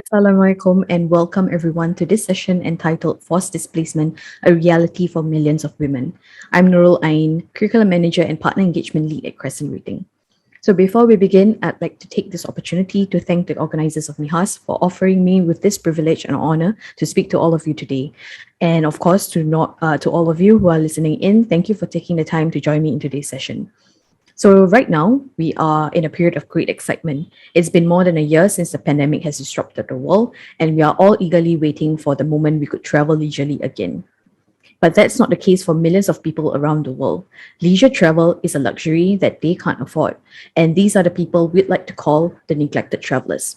Assalamualaikum and welcome everyone to this session entitled Forced Displacement, a Reality for Millions of Women. I'm Nurul Ain, Curriculum Manager and Partner Engagement Lead at Crescent Rating. So before we begin, I'd like to take this opportunity to thank the organizers of MIHAS for offering me with this privilege and honor to speak to all of you today. And of course, to all of you who are listening in, thank you for taking the time to join me in today's session. So right now, we are in a period of great excitement. It's been more than a year since the pandemic has disrupted the world, and we are all eagerly waiting for the moment we could travel leisurely again. But that's not the case for millions of people around the world. Leisure travel is a luxury that they can't afford, and these are the people we'd like to call the neglected travelers.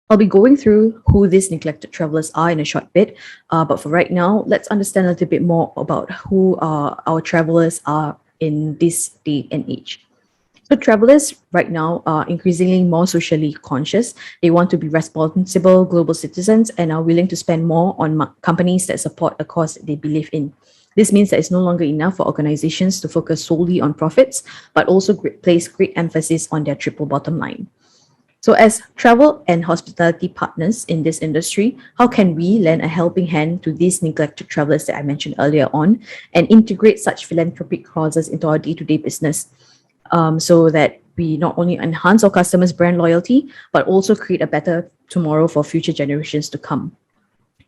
I'll be going through who these neglected travelers are in a short bit, but for right now, let's understand a little bit more about who our travelers are in this day and age. So travelers right now are increasingly more socially conscious. They want to be responsible global citizens and are willing to spend more on companies that support a cause that they believe in. This means that it's no longer enough for organizations to focus solely on profits, but also place great emphasis on their triple bottom line. So as travel and hospitality partners in this industry, how can we lend a helping hand to these neglected travelers that I mentioned earlier on and integrate such philanthropic causes into our day-to-day business so that we not only enhance our customers' brand loyalty, but also create a better tomorrow for future generations to come?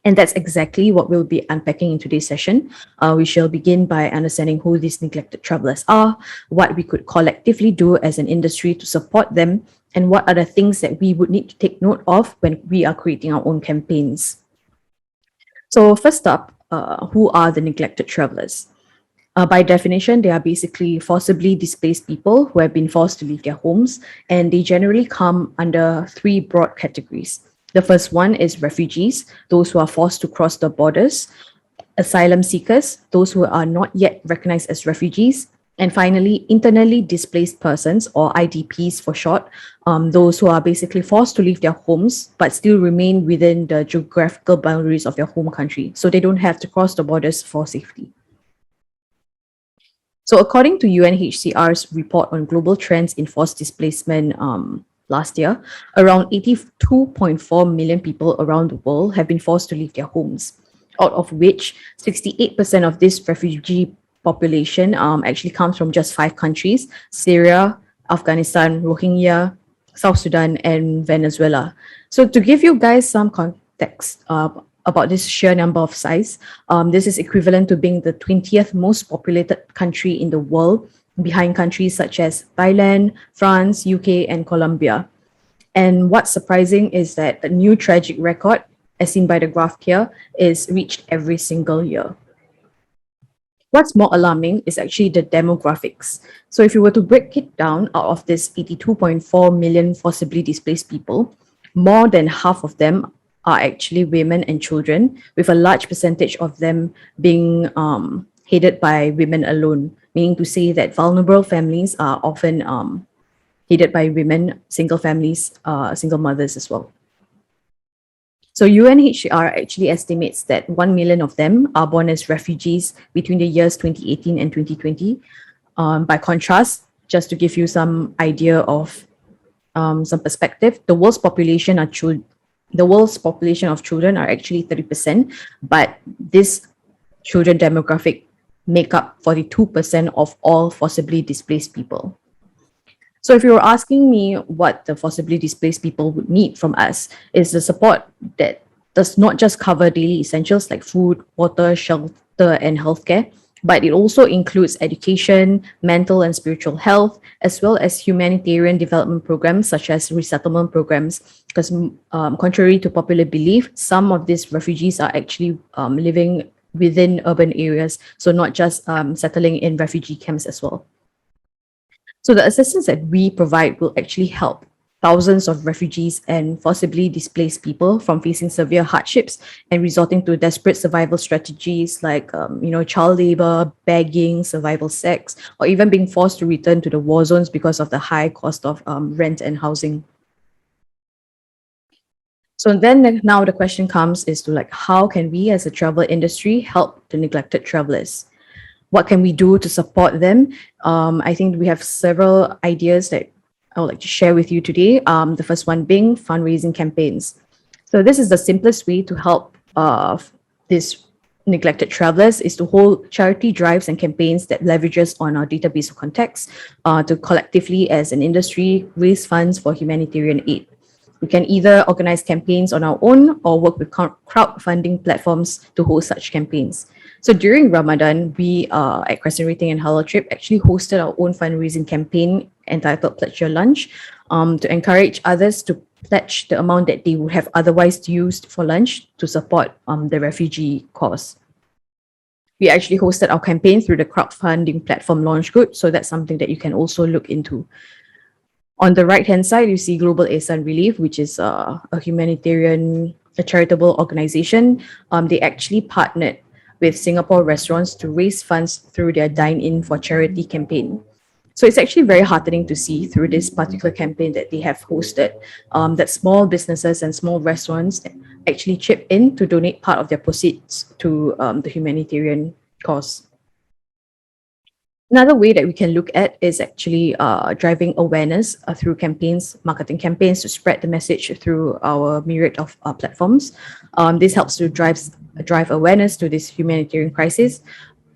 And that's exactly what we'll be unpacking in today's session. We shall begin by understanding who these neglected travelers are, what we could collectively do as an industry to support them, and what are the things that we would need to take note of when we are creating our own campaigns. So first up, who are the neglected travelers? By definition, they are basically forcibly displaced people who have been forced to leave their homes, and they generally come under three broad categories. The first one is refugees, those who are forced to cross the borders, asylum seekers, those who are not yet recognized as refugees, and finally, internally displaced persons, or IDPs for short, those who are basically forced to leave their homes but still remain within the geographical boundaries of their home country, so they don't have to cross the borders for safety. So according to UNHCR's report on global trends in forced displacement last year, around 82.4 million people around the world have been forced to leave their homes, out of which 68% of this refugee population actually comes from just 5 countries: Syria, Afghanistan, Rohingya, South Sudan, and Venezuela. So to give you guys some context about this sheer number of size, this is equivalent to being the 20th most populated country in the world, behind countries such as Thailand, France, UK, and Colombia. And what's surprising is that the new tragic record, as seen by the graph here, is reached every single year. What's more alarming is actually the demographics. So if you were to break it down, out of this 82.4 million forcibly displaced people, more than half of them are actually women and children, with a large percentage of them being headed by women alone, meaning to say that vulnerable families are often headed by women, single families, single mothers as well. So UNHCR actually estimates that 1 million of them are born as refugees between the years 2018 and 2020. By contrast, just to give you some idea of some perspective, the world's population of children are actually 30%, but this children demographic make up 42% of all forcibly displaced people. So if you were asking me what the forcibly displaced people would need from us, is the support that does not just cover daily essentials like food, water, shelter, and healthcare, but it also includes education, mental and spiritual health, as well as humanitarian development programs such as resettlement programs. Because contrary to popular belief, some of these refugees are actually living within urban areas, so not just settling in refugee camps as well. So the assistance that we provide will actually help thousands of refugees and forcibly displaced people from facing severe hardships and resorting to desperate survival strategies like, child labor, begging, survival sex, or even being forced to return to the war zones because of the high cost of rent and housing. So then now the question comes is to how can we as a travel industry help the neglected travelers? What can we do to support them? I think we have several ideas that I would like to share with you today. The first one being fundraising campaigns. So this is the simplest way to help these neglected travelers is to hold charity drives and campaigns that leverages on our database of contacts to collectively as an industry raise funds for humanitarian aid. We can either organize campaigns on our own or work with crowdfunding platforms to host such campaigns. So during Ramadan, we at Crescent Rating and Halal Trip actually hosted our own fundraising campaign entitled Pledge Your Lunch to encourage others to pledge the amount that they would have otherwise used for lunch to support the refugee cause. We actually hosted our campaign through the crowdfunding platform LaunchGood, so that's something that you can also look into. On the right-hand side, you see Global Ihsan Relief, which is a humanitarian, a charitable organization. They actually partnered with Singapore restaurants to raise funds through their Dine In for Charity campaign. So it's actually very heartening to see through this particular campaign that they have hosted that small businesses and small restaurants actually chip in to donate part of their proceeds to the humanitarian cause. Another way that we can look at is actually driving awareness through campaigns, marketing campaigns to spread the message through our myriad of platforms. This helps to drive awareness to this humanitarian crisis.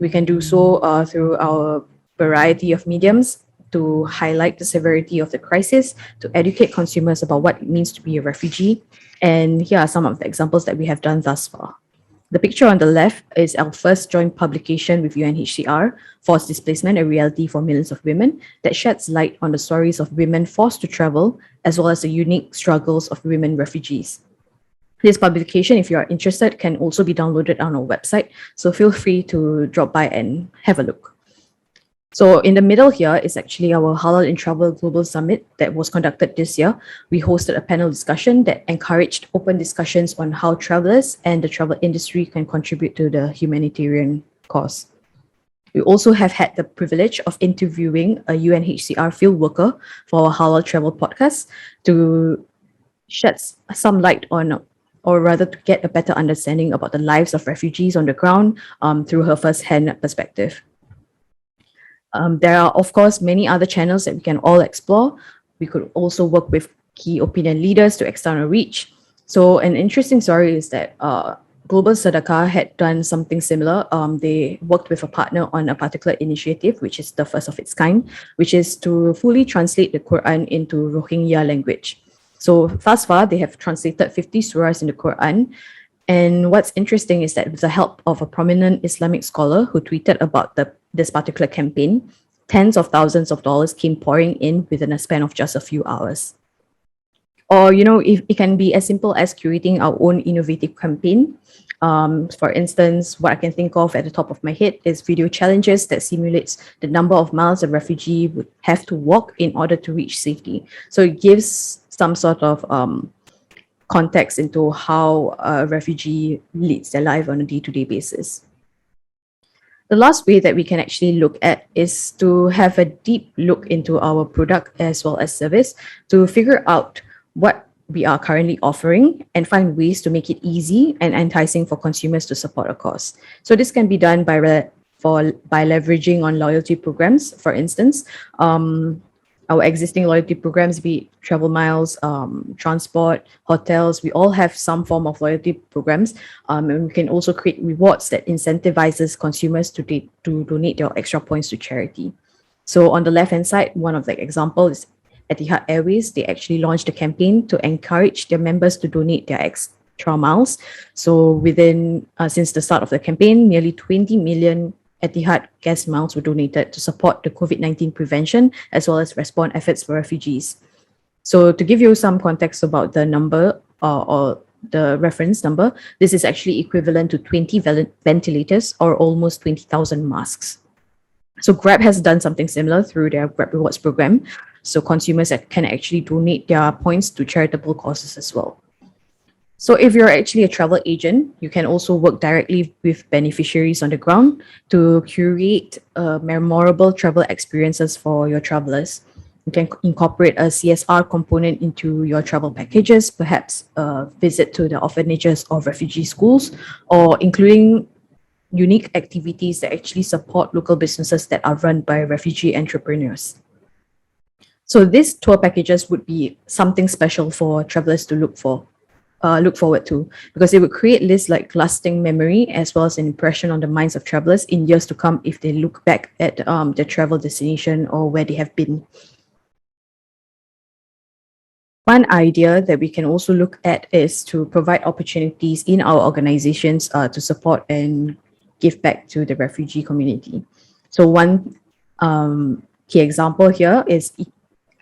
We can do so through our variety of mediums to highlight the severity of the crisis, to educate consumers about what it means to be a refugee. And here are some of the examples that we have done thus far. The picture on the left is our first joint publication with UNHCR, Forced Displacement, a Reality for Millions of Women, that sheds light on the stories of women forced to travel, as well as the unique struggles of women refugees. This publication, if you are interested, can also be downloaded on our website, so feel free to drop by and have a look. So in the middle here is actually our Halal in Travel Global Summit that was conducted this year. We hosted a panel discussion that encouraged open discussions on how travelers and the travel industry can contribute to the humanitarian cause. We also have had the privilege of interviewing a UNHCR field worker for our Halal Travel podcast to shed some light on, or rather to get a better understanding about the lives of refugees on the ground through her first-hand perspective. There are, of course, many other channels that we can all explore. We could also work with key opinion leaders to extend our reach. So an interesting story is that Global Sedekah had done something similar. They worked with a partner on a particular initiative, which is the first of its kind, which is to fully translate the Quran into Rohingya language. So thus far, they have translated 50 surahs in the Quran. And what's interesting is that with the help of a prominent Islamic scholar who tweeted about this particular campaign, tens of thousands of dollars came pouring in within a span of just a few hours. Or, if it can be as simple as curating our own innovative campaign. For instance, what I can think of at the top of my head is video challenges that simulates the number of miles a refugee would have to walk in order to reach safety. So it gives some sort of context into how a refugee leads their life on a day-to-day basis. The last way that we can actually look at is to have a deep look into our product as well as service to figure out what we are currently offering and find ways to make it easy and enticing for consumers to support a cause. So this can be done by leveraging on loyalty programs, for instance. Our existing loyalty programs, be it travel miles, transport, hotels, we all have some form of loyalty programs. And we can also create rewards that incentivizes consumers to donate their extra points to charity. So on the left-hand side, one of the examples is Etihad Airways. They actually launched a campaign to encourage their members to donate their extra miles. So since the start of the campaign, nearly 20 million Etihad gas miles were donated to support the COVID-19 prevention as well as response efforts for refugees. So to give you some context about the number or the reference number, this is actually equivalent to 20 ventilators or almost 20,000 masks. So Grab has done something similar through their Grab Rewards program. So consumers can actually donate their points to charitable causes as well. So if you're actually a travel agent, you can also work directly with beneficiaries on the ground to curate memorable travel experiences for your travelers. You can incorporate a CSR component into your travel packages, perhaps a visit to the orphanages or refugee schools, or including unique activities that actually support local businesses that are run by refugee entrepreneurs. So these tour packages would be something special for travelers to look for. look forward to, because it would create lists like lasting memory as well as an impression on the minds of travelers in years to come if they look back at their travel destination or where they have been. One idea that we can also look at is to provide opportunities in our organizations to support and give back to the refugee community. So one key example here is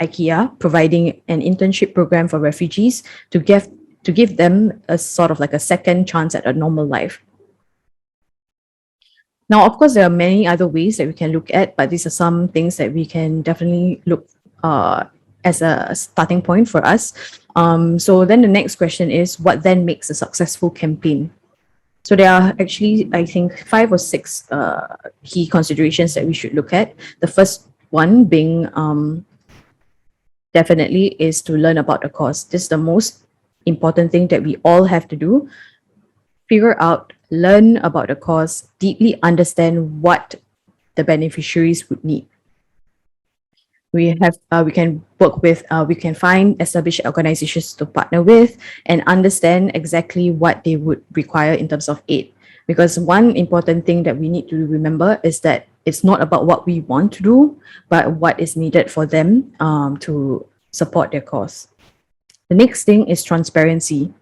IKEA providing an internship program for refugees to give them a sort of like a second chance at a normal life. Now, of course, there are many other ways that we can look at, but these are some things that we can definitely look as a starting point for us. So then the next question is, what then makes a successful campaign? So there are actually, I think, 5 or 6 key considerations that we should look at. The first one being definitely is to learn about the cause. This is the most important thing that we all have to do. Figure out, learn about the cause, deeply understand what the beneficiaries would need. We can work with, we can find established organizations to partner with and understand exactly what they would require in terms of aid. Because one important thing that we need to remember is that it's not about what we want to do, but what is needed for them to support their cause. The next thing is transparency.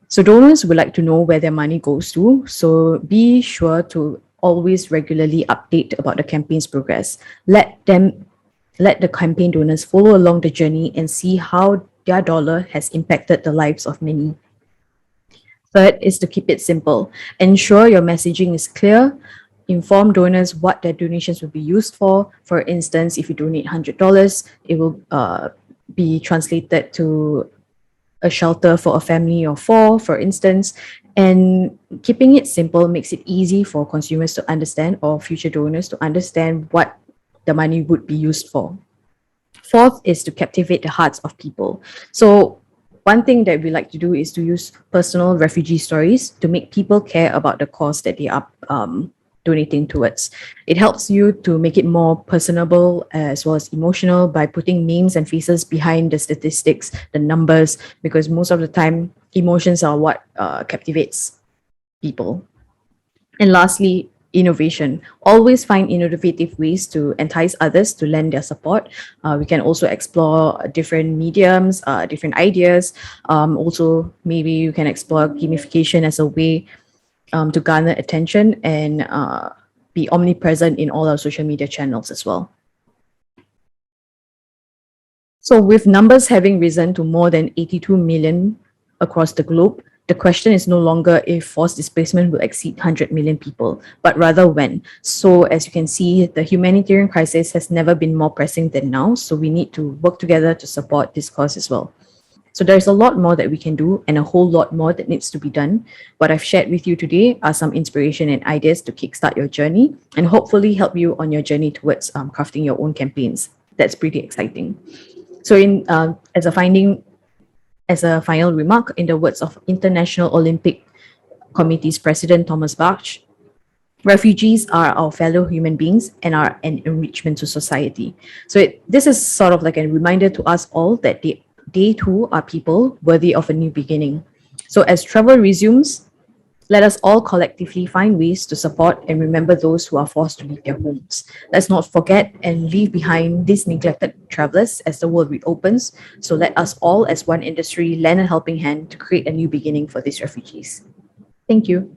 So donors would like to know where their money goes to. So be sure to always regularly update about the campaign's progress. Let the campaign donors follow along the journey and see how their dollar has impacted the lives of many. Third is to keep it simple. Ensure your messaging is clear. Inform donors what their donations will be used for. For instance, if you donate $100, it will be translated to a shelter for a family of 4, for instance. And keeping it simple makes it easy for consumers to understand, or future donors to understand, what the money would be used for. Fourth is to captivate the hearts of people. So one thing that we like to do is to use personal refugee stories to make people care about the cause that they are donating towards. It helps you to make it more personable as well as emotional by putting names and faces behind the statistics, the numbers, because most of the time emotions are what captivates people. And lastly, innovation. Always find innovative ways to entice others to lend their support. We can also explore different mediums, different ideas. Also, maybe you can explore gamification as a way to garner attention and be omnipresent in all our social media channels as well. So with numbers having risen to more than 82 million across the globe, the question is no longer if forced displacement will exceed 100 million people, but rather when. So as you can see, the humanitarian crisis has never been more pressing than now. So we need to work together to support this cause as well. So there's a lot more that we can do and a whole lot more that needs to be done. What I've shared with you today are some inspiration and ideas to kickstart your journey and hopefully help you on your journey towards crafting your own campaigns. That's pretty exciting. So as a final remark, in the words of International Olympic Committee's President Thomas Bach, refugees are our fellow human beings and are an enrichment to society. So this is sort of like a reminder to us all that they too are people worthy of a new beginning. So as travel resumes, let us all collectively find ways to support and remember those who are forced to leave their homes. Let's not forget and leave behind these neglected travelers as the world reopens. So let us all, as one industry, lend a helping hand to create a new beginning for these refugees. Thank you.